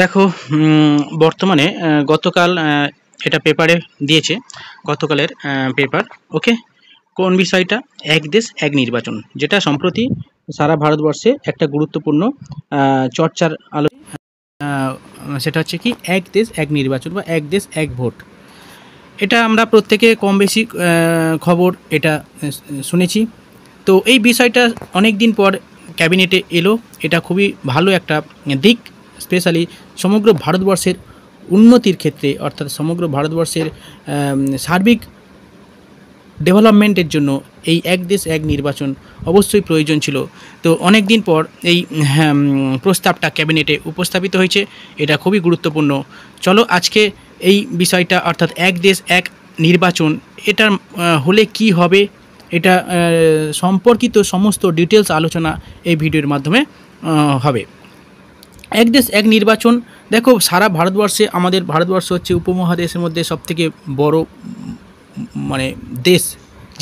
দেখো, বর্তমানে গতকাল এটা পেপারে দিয়েছে, গতকালের পেপার। ওকে, কোন বিষয়টা? এক দেশ এক নির্বাচন, যেটা সম্প্রতি সারা ভারতবর্ষে একটা গুরুত্বপূর্ণ চর্চার আলো। সেটা হচ্ছে কি, এক দেশ এক নির্বাচন বা এক দেশ এক ভোট। এটা আমরা প্রত্যেকে কম বেশি খবর এটা শুনেছি। তো এই বিষয়টা অনেক দিন পর ক্যাবিনেটে এলো। এটা খুবই ভালো একটা দিক, স্পেশালি সমগ্র ভারতবর্ষের উন্নতির ক্ষেত্রে, অর্থাৎ সমগ্র ভারতবর্ষের সার্বিক ডেভেলপমেন্টের জন্য এই এক দেশ এক নির্বাচন অবশ্যই প্রয়োজন ছিল। তো অনেক দিন পর এই প্রস্তাবটা ক্যাবিনেটে উপস্থাপিত হয়েছে। এটা খুবই গুরুত্বপূর্ণ। চলো আজকে এই বিষয়টা, অর্থাৎ এক দেশ এক নির্বাচন, এটার হলে কি হবে, এটা সম্পর্কিত সমস্ত ডিটেলস আলোচনা এই ভিডিওর মাধ্যমে হবে। এক দেশ এক নির্বাচন, দেখো সারা ভারতবর্ষে, আমাদের ভারতবর্ষ হচ্ছে উপমহাদেশের মধ্যে সবথেকে বড় মানে দেশ,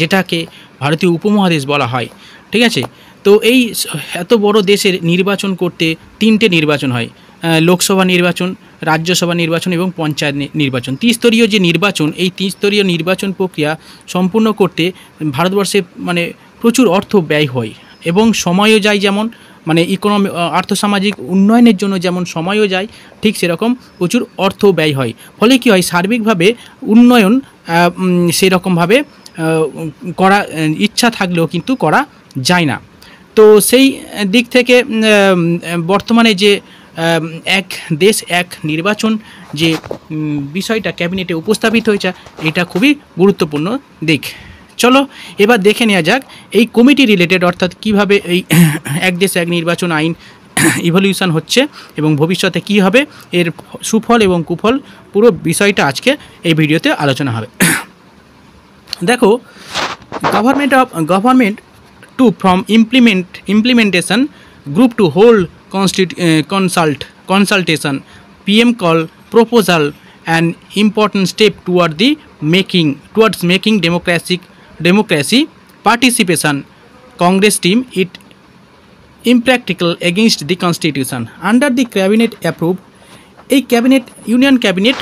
যেটাকে ভারতীয় উপমহাদেশ বলা হয়। ঠিক আছে, তো এই এত বড় দেশের নির্বাচন করতে তিনটে নির্বাচন হয়: লোকসভা নির্বাচন, রাজ্যসভা নির্বাচন এবং পঞ্চায়েত নির্বাচন। ত্রিস্তরীয় যে নির্বাচন, এই ত্রিস্তরীয় নির্বাচন প্রক্রিয়া সম্পূর্ণ করতে ভারতবর্ষে মানে প্রচুর অর্থ ব্যয় হয় এবং সময়ও যায়। যেমন মানে ইকোনমি, আর্থসামাজিক উন্নয়নের জন্য যেমন সময়ও যায়, ঠিক সেরকম প্রচুর অর্থ ব্যয় হয়। ফলে কী হয়, সার্বিকভাবে উন্নয়ন সেরকমভাবে করা ইচ্ছা থাকলেও কিন্তু করা যায় না। তো সেই দিক থেকে বর্তমানে যে এক দেশ এক নির্বাচন যে বিষয়টা ক্যাবিনেটে উপস্থাপিত হয়েছে, এটা খুবই গুরুত্বপূর্ণ দিক। চলো এবার দেখে নেওয়া যাক এই কমিটি রিলেটেড, অর্থাৎ কিভাবে এই এক দেশ এক নির্বাচন আইন ইভলিউশন হচ্ছে এবং ভবিষ্যতে কি হবে, এর সুফল এবং কুফল, পুরো বিষয়টা আজকে এই ভিডিওতে আলোচনা হবে। দেখো, government to from implementation group to hold consultation, PM call proposal an important step towards making democracy participation. Congress team it impractical against the constitution. Under the cabinet approved, এই ক্যাবিনেট, ইউনিয়ন ক্যাবিনেট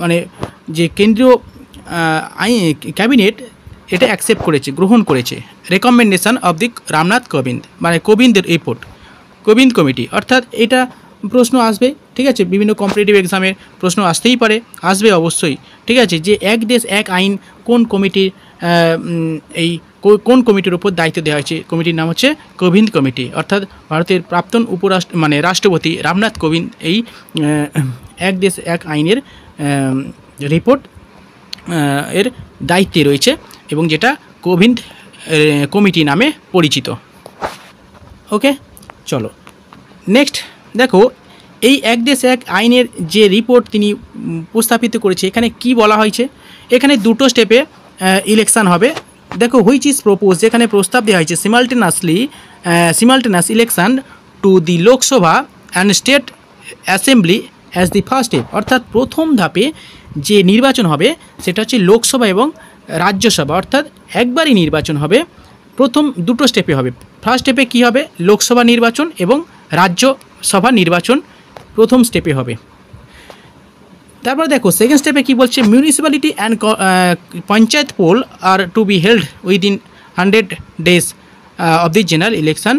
মানে যে কেন্দ্রীয় cabinet, এটা accept করেছে, গ্রহণ করেছে recommendation of the Ramnath Kovind, মানে কোবিন্দের report, Kovind committee. অর্থাৎ এটা প্রশ্ন আসবে, ঠিক আছে, বিভিন্ন কম্পিটিটিভ এক্সামের প্রশ্ন আসতেই পারে, আসবে অবশ্যই। ঠিক আছে, যে এক দেশ এক আইন কোন কমিটির, এই কোন কমিটির উপর দায়িত্ব দেওয়া হয়েছে? কমিটির নাম হচ্ছে কোবিন্দ কমিটি। অর্থাৎ ভারতের প্রাক্তন মানে রাষ্ট্রপতি রামনাথ কোবিন্দ এই এক দেশ এক আইনের রিপোর্ট এর দায়িত্বে রয়েছে এবং যেটা কোবিন্দ কমিটি নামে পরিচিত। ওকে, চলো নেক্সট দেখো, এই এক দেশ এক আইনের যে রিপোর্ট তিনি উপস্থাপিত করেছে, এখানে কি বলা হয়েছে? এখানে দুটো স্টেপে ইলেকশন হবে। দেখো, হুইচ ইজ প্রপোজ, যেখানে প্রস্তাব দেওয়া হয়েছে simultaneous election to the Lok Sabha and state assembly as the first step. অর্থাৎ প্রথম ধাপে যে নির্বাচন হবে সেটা হচ্ছে লোকসভা এবং রাজ্যসভা, অর্থাৎ একবারই নির্বাচন হবে। প্রথম দুটো স্টেপে হবে। ফার্স্ট স্টেপে কী হবে? লোকসভা নির্বাচন এবং রাজ্যসভা নির্বাচন প্রথম স্টেপে হবে। তারপর দেখো সেকেন্ড স্টেপে কী বলছে, municipality and panchayat poll are to be held within 100 days of the general election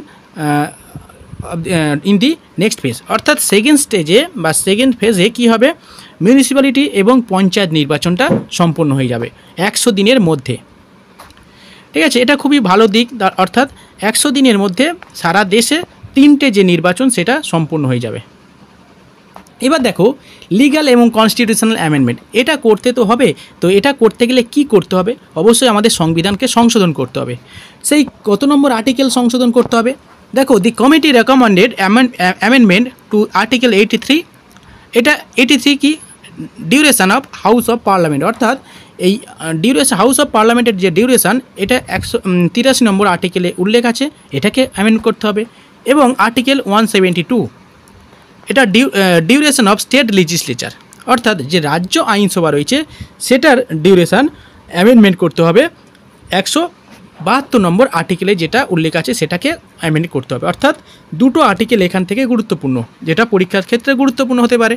in the next phase. অর্থাৎ সেকেন্ড স্টেজে বা সেকেন্ড ফেজে কী হবে, মিউনিসিপ্যালিটি এবং পঞ্চায়েত নির্বাচনটা সম্পন্ন হয়ে যাবে 100 দিনের মধ্যে। ঠিক আছে, এটা খুবই ভালো দিক। অর্থাৎ 100 দিনের মধ্যে সারা দেশে তিনটে যে নির্বাচন সেটা সম্পূর্ণ হয়ে যাবে। এবার দেখো, লিগ্যাল এবং কনস্টিটিউশনাল অ্যামেন্ডমেন্ট, এটা করতে তো হবে। তো এটা করতে গেলে কি করতে হবে? অবশ্যই আমাদের সংবিধানকে সংশোধন করতে হবে। সেই কত নম্বর আর্টিকেল সংশোধন করতে হবে? দেখো, the committee recommended amendment two article 83। এটা 83 কি? Duration of house of parliament. অর্থাৎ এই ডিউরেশন, হাউস অফ পার্লামেন্টের যে ডিউরেশন, এটা 183 নম্বর আর্টিকেলে উল্লেখ আছে, এটাকে অ্যামেন্ড করতে হবে। এবং আর্টিকেল 172, এটা ডিউরেশন অফ স্টেট লেজিসলেচার, অর্থাৎ যে রাজ্য আইনসভা রয়েছে সেটার ডিউরেশন অ্যামেন্ডমেন্ট করতে হবে 72 নম্বর আর্টিকেলে যেটা উল্লেখ আছে সেটাকে অ্যামেন্ড করতে হবে। অর্থাৎ দুটো আর্টিকেল এখান থেকে গুরুত্বপূর্ণ, যেটা পরীক্ষার ক্ষেত্রে গুরুত্বপূর্ণ হতে পারে।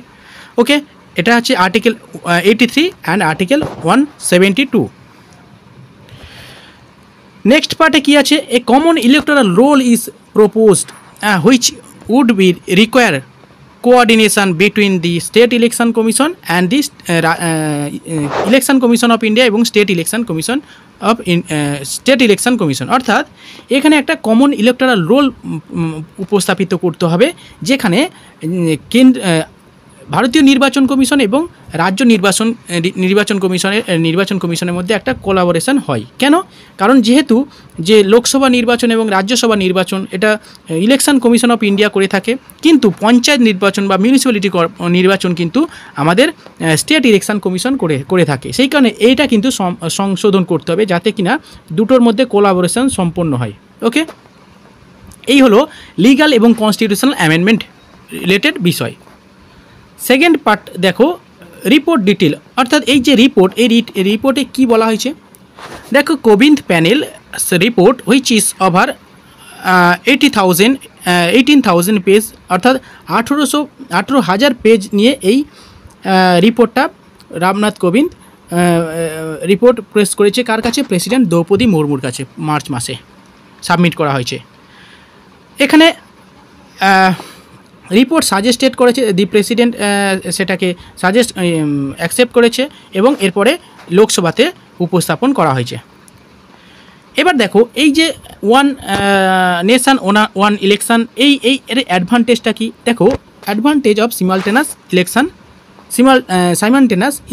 ওকে, এটা হচ্ছে আর্টিকেল 83 অ্যান্ড আর্টিকেল 172। নেক্সট পার্টে কি আছে, a common electoral roll is proposed which would be require coordination between the state election commission and the election commission of India এবং state election commission of state election commission. অর্থাৎ এখানে একটা common electoral role উপস্থাপিত করতে হবে, যেখানে ভারতীয় নির্বাচন কমিশন এবং রাজ্য নির্বাচন কমিশনের মধ্যে একটা কোলাবোরেশন হয়। কেন? কারণ যেহেতু যে লোকসভা নির্বাচন এবং রাজ্যসভা নির্বাচন এটা ইলেকশন কমিশন অফ ইন্ডিয়া করে থাকে, কিন্তু পঞ্চায়েত নির্বাচন বা মিউনিসিপ্যালিটি নির্বাচন কিন্তু আমাদের স্টেট ইলেকশন কমিশন করে থাকে। সেই কারণে এইটা কিন্তু সংশোধন করতে হবে, যাতে কিনা দুটোর মধ্যে কোলাবোরেশন সম্পন্ন হয়। ওকে, এই হলো লিগ্যাল এবং কনস্টিটিউশনাল অ্যামেন্ডমেন্ট রিলেটেড বিষয়। সেকেন্ড পার্ট দেখো, রিপোর্ট ডিটেল। অর্থাৎ এই যে রিপোর্ট, এই রিপোর্টে কি বলা হয়েছে দেখো, Kovind panel report which is over 18,000 page, অর্থাৎ 18,000 পেজ নিয়ে এই রিপোর্টটা রামনাথ কোবিন্দ রিপোর্ট প্রেস করেছে। কার কাছে? প্রেসিডেন্ট দ্রৌপদী মুর্মুর কাছে মার্চ মাসে সাবমিট করা হয়েছে। এখানে রিপোর্ট সাজেস্টেড করেছে, দি প্রেসিডেন্ট সেটাকে অ্যাকসেপ্ট করেছে এবং এরপরে লোকসভাতে উপস্থাপন করা হয়েছে। এবার দেখো, এই যে ওয়ান নেশন ওয়ান ইলেকশন, এর অ্যাডভান্টেজটা কি? দেখো, অ্যাডভান্টেজ অফ সাইমালটেনাস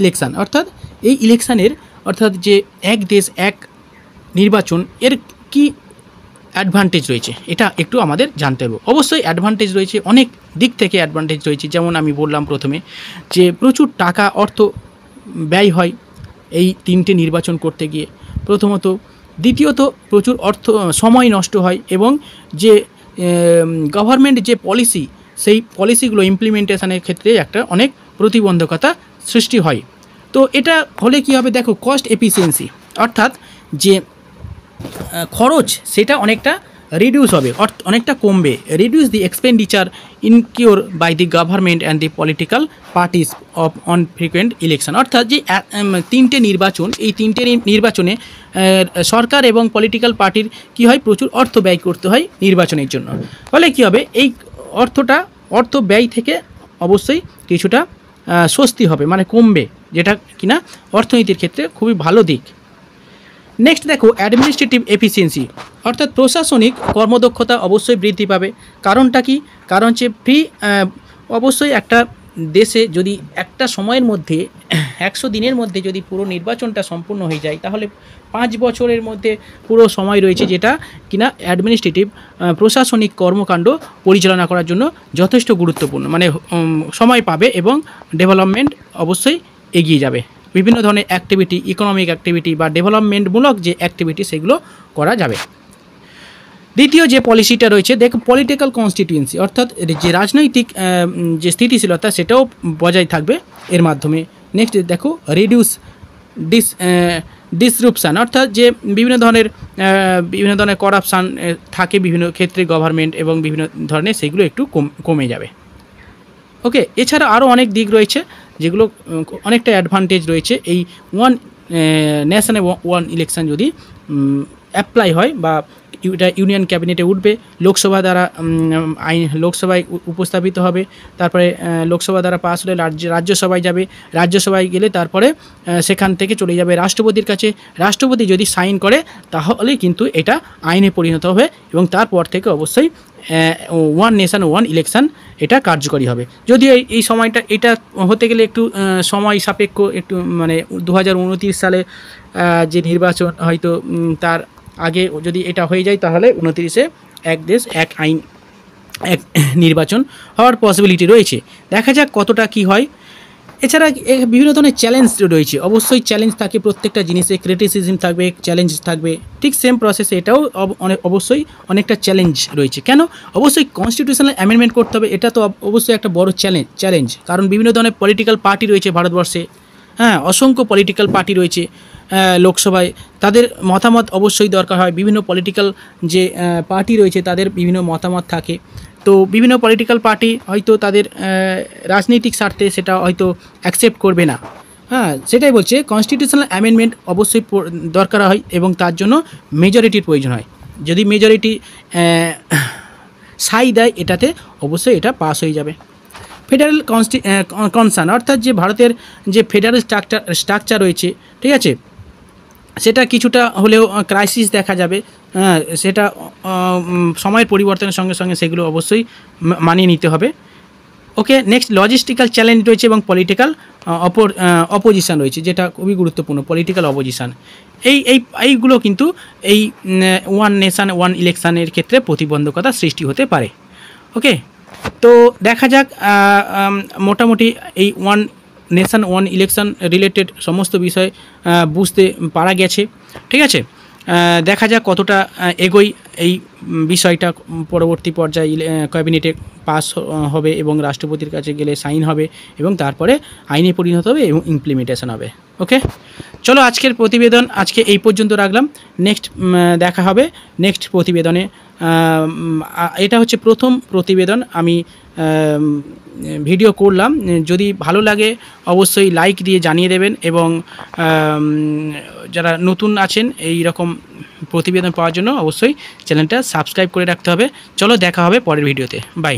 ইলেকশন, অর্থাৎ এই ইলেকশানের অর্থাৎ যে এক দেশ এক নির্বাচন, এর কি অ্যাডভান্টেজ রয়েছে এটা একটু আমাদের জানতে হবে। অবশ্যই অ্যাডভান্টেজ রয়েছে, অনেক দিক থেকে অ্যাডভান্টেজ রয়েছে। যেমন আমি বললাম প্রথমে যে প্রচুর টাকা অর্থ ব্যয় হয় এই তিনটে নির্বাচন করতে গিয়ে, প্রথমত। দ্বিতীয়ত, প্রচুর সময় নষ্ট হয় এবং যে গভর্নমেন্ট যে পলিসি, সেই পলিসিগুলো ইমপ্লিমেন্টেশনের ক্ষেত্রে একটা অনেক প্রতিবন্ধকতা সৃষ্টি হয়। তো এটা হলে কি হবে দেখো, কস্ট এফিসিয়েন্সি, অর্থাৎ যে খরচ সেটা অনেকটা রিডিউস হবে, অনেকটা কমবে। Reduce the expenditure incur by the government and the political parties on frequent election. অর্থাৎ যে তিনটে নির্বাচন, এই তিনটে নির্বাচনে সরকার এবং পলিটিক্যাল পার্টির কি হয়, প্রচুর অর্থ ব্যয় করতে হয় নির্বাচনের জন্য। ফলে কি হবে, এই অর্থ ব্যয় থেকে অবশ্যই কিছুটা স্বস্তি হবে, মানে কমবে, যেটা কিনা অর্থনীতির ক্ষেত্রে খুবই ভালো দিক। নেক্সট দেখো, অ্যাডমিনিস্ট্রেটিভ এফিসিয়েন্সি, অর্থাৎ প্রশাসনিক কর্মদক্ষতা অবশ্যই বৃদ্ধি পাবে। কারণটা কি? কারণ হচ্ছে অবশ্যই একটা দেশে যদি একটা সময়ের মধ্যে 100 দিনের মধ্যে যদি পুরো নির্বাচনটা সম্পূর্ণ হয়ে যায়, তাহলে 5 বছরের মধ্যে পুরো সময় রয়েছে, যেটা কিনা অ্যাডমিনিস্ট্রেটিভ প্রশাসনিক কর্মকাণ্ড পরিচালনা করার জন্য যথেষ্ট গুরুত্বপূর্ণ, মানে সময় পাবে এবং ডেভেলপমেন্ট অবশ্যই এগিয়ে যাবে। বিভিন্ন ধরনের অ্যাক্টিভিটি, ইকোনমিক অ্যাক্টিভিটি বা ডেভেলপমেন্টমূলক যে অ্যাক্টিভিটি, সেগুলো করা যাবে। দ্বিতীয় যে পলিসিটা রয়েছে দেখো, পলিটিক্যাল কনস্টিটিউয়েন্সি, অর্থাৎ যে রাজনৈতিক যে স্থিতিশীলতা সেটাও বজায় থাকবে এর মাধ্যমে। নেক্সট দেখো, রিডিউস ডিসরুপশান, অর্থাৎ যে বিভিন্ন ধরনের করাপশান থাকে বিভিন্ন ক্ষেত্রে গভর্নমেন্ট এবং বিভিন্ন ধরনের, সেগুলো একটু কমে যাবে। ওকে, এছাড়া আরও অনেক দিক রয়েছে যেগুলো অনেকটা অ্যাডভান্টেজ রয়েছে। এই ওয়ান নেশন ওয়ান ইলেকশন যদি অ্যাপ্লাই হয় বা এটা ইউনিয়ন ক্যাবিনেটে উঠবে, লোকসভা দ্বারা লোকসভায় উপস্থাপিত হবে, তারপরে লোকসভা দ্বারা পাস হলে রাজ্যসভায় যাবে, রাজ্যসভায় গেলে তারপরে সেখান থেকে চলে যাবে রাষ্ট্রপতির কাছে। রাষ্ট্রপতি যদি সাইন করে তাহলে কিন্তু এটা আইনে পরিণত হবে এবং তারপর থেকে অবশ্যই ওয়ান নেশন ওয়ান ইলেকশন এটা কার্যকরী হবে। যদিও এই সময়টা এটা হতে গেলে একটু সময় সাপেক্ষ, একটু মানে 2029 সালে যে নির্বাচন হয়তো তার আগে যদি এটা হয়ে যায়, তাহলে 29-এ এক দেশ এক আইন এক নির্বাচন হওয়ার পসিবিলিটি রয়েছে। দেখা যাক কতটা কি হয়। এছাড়া বিভিন্ন ধরনের চ্যালেঞ্জ রয়েছে, অবশ্যই চ্যালেঞ্জ থাকে, প্রত্যেকটা জিনিসে ক্রিটিসিজম থাকবে, চ্যালেঞ্জ থাকবে। ঠিক সেম প্রসেসে এটাও অবশ্যই অনেকটা চ্যালেঞ্জ রয়েছে। কেন? অবশ্যই কনস্টিটিউশনাল অ্যামেন্ডমেন্ট করতে হবে, এটা তো অবশ্যই একটা বড় চ্যালেঞ্জ। কারণ বিভিন্ন ধরনের পলিটিক্যাল পার্টি রয়েছে ভারতবর্ষে, হ্যাঁ, অসংখ্য পলিটিক্যাল পার্টি রয়েছে লোকসভায়, তাদের মতামত অবশ্যই দরকার হয়। বিভিন্ন পলিটিক্যাল যে পার্টি রয়েছে তাদের বিভিন্ন মতামত থাকে। তো বিভিন্ন পলিটিক্যাল পার্টি হয়তো তাদের রাজনৈতিক স্বার্থে সেটা হয়তো অ্যাকসেপ্ট করবে না। হ্যাঁ, সেটাই বলছে কনস্টিটিউশনাল অ্যামেন্ডমেন্ট অবশ্যই দরকার হয় এবং তার জন্য মেজরিটির প্রয়োজন হয়। যদি মেজরিটি সাই দেয় এটাতে, অবশ্যই এটা পাস হয়ে যাবে। ফেডারেল কনসার্ন অর্থাৎ যে ভারতের যে ফেডারেল স্ট্রাকচার রয়েছে, ঠিক আছে, সেটা কিছুটা হলেও ক্রাইসিস দেখা যাবে। সেটা সময়ের পরিবর্তনের সঙ্গে সঙ্গে সেগুলো অবশ্যই মানিয়ে নিতে হবে। ওকে, নেক্সট লজিস্টিক্যাল চ্যালেঞ্জ রয়েছে এবং পলিটিক্যাল অপোজিশান রয়েছে, যেটা খুবই গুরুত্বপূর্ণ, পলিটিক্যাল অপোজিশান। এইগুলো কিন্তু এই ওয়ান নেশান ওয়ান ইলেকশানের ক্ষেত্রে প্রতিবন্ধকতা সৃষ্টি হতে পারে। ওকে, তো দেখা যাক মোটামুটি এই one nation one election related সমস্ত বিষয় বুঝতে পারা গেছে। ঠিক আছে, দেখা যাক কতটা এগোই এই বিষয়টা। পরবর্তী পর্যায়ে ক্যাবিনেটে পাস হবে এবং রাষ্ট্রপতির কাছে গেলে সাইন হবে এবং তারপরে আইনে পরিণত হবে এবং ইমপ্লিমেন্টেশন হবে। ওকে, চলো আজকের প্রতিবেদন আজকে এই পর্যন্ত রাখলাম। নেক্সট দেখা হবে নেক্সট প্রতিবেদনে। এটা হচ্ছে প্রথম প্রতিবেদন আমি ভিডিও করলাম। যদি ভালো লাগে অবশ্যই লাইক দিয়ে জানিয়ে দেবেন এবং যারা নতুন আছেন এই রকম প্রতিবেদন পাওয়ার জন্য অবশ্যই চ্যানেলটা সাবস্ক্রাইব করে রাখতে হবে। চলো দেখা হবে পরের ভিডিওতে। বাই।